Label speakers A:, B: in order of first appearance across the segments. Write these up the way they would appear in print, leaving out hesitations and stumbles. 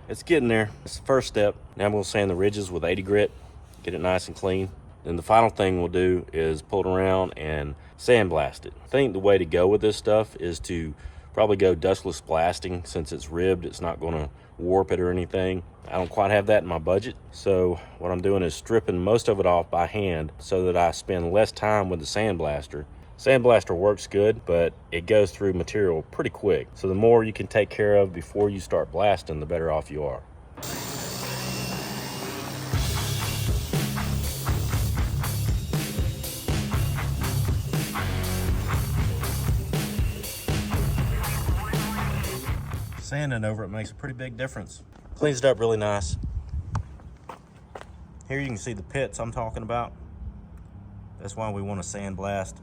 A: It's getting there. It's the first step. Now I'm gonna sand the ridges with 80 grit, get it nice and clean. Then the final thing we'll do is pull it around and sandblast it. I think the way to go with this stuff is to probably go dustless blasting. Since it's ribbed, it's not gonna warp it or anything. I don't quite have that in my budget. So what I'm doing is stripping most of it off by hand so that I spend less time with the sandblaster. Sandblaster works good, but it goes through material pretty quick. So the more you can take care of before you start blasting, the better off you are. Sanding over it makes a pretty big difference. Cleans it up really nice. Here you can see the pits I'm talking about. That's why we want to sandblast.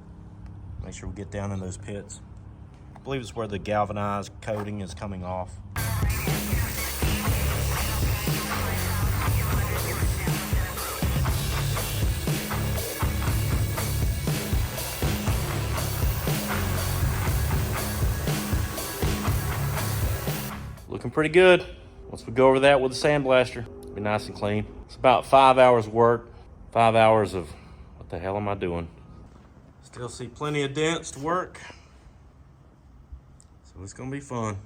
A: Make sure we get down in those pits. I believe it's where the galvanized coating is coming off. Looking pretty good. Once we go over that with the sandblaster, it'll be nice and clean. It's about 5 hours work, 5 hours of what the hell am I doing? Still see plenty of dents to work. So it's gonna be fun.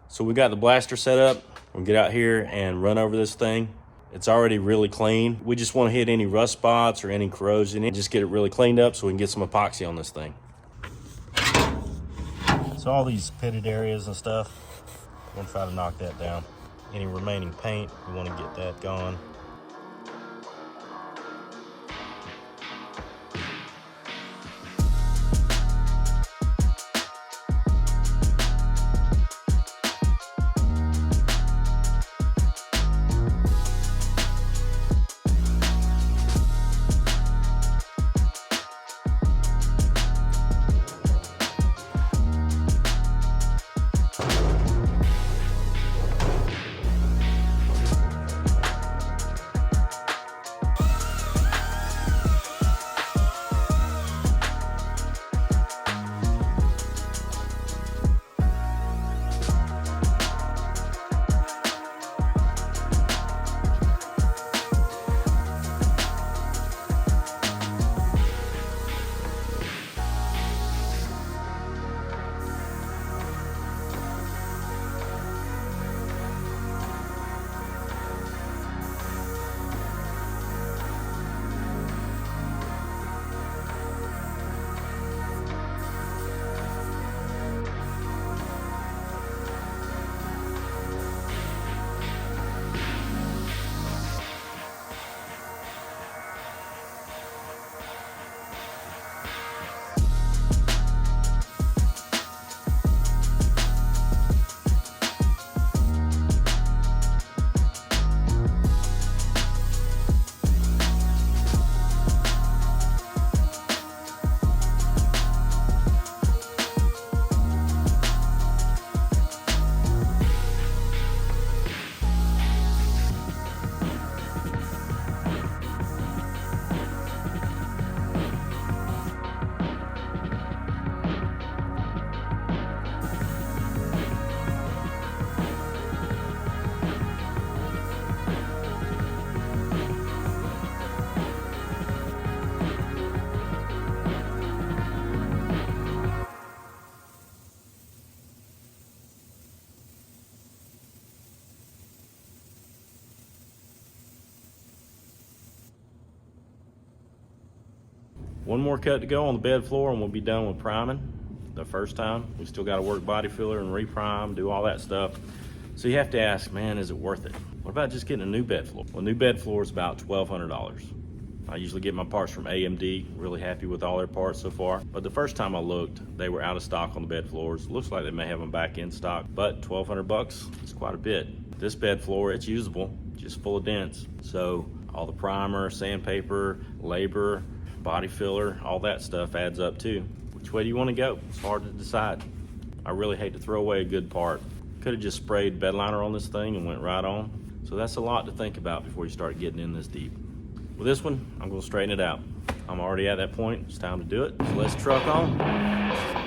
A: So we got the blaster set up. We'll get out here and run over this thing. It's already really clean. We just want to hit any rust spots or any corrosion and just get it really cleaned up so we can get some epoxy on this thing. So all these pitted areas and stuff, we're gonna try to knock that down. Any remaining paint, we want to get that gone. One more cut to go on the bed floor and we'll be done with priming the first time. We still got to work body filler and reprime, do all that stuff. So you have to ask, man, is it worth it? What about just getting a new bed floor? Well, new bed floor is about $1,200. I usually get my parts from AMD, really happy with all their parts so far. But the first time I looked, they were out of stock on the bed floors. Looks like they may have them back in stock, but 1,200 bucks is quite a bit. This bed floor, it's usable, just full of dents. So all the primer, sandpaper, labor, body filler, all that stuff adds up too. Which way do you want to go? It's hard to decide. I really hate to throw away a good part. Could have just sprayed bed liner on this thing and went right on. So that's a lot to think about before you start getting in this deep. With this one, I'm gonna straighten it out. I'm already at that point, it's time to do it. So let's truck on.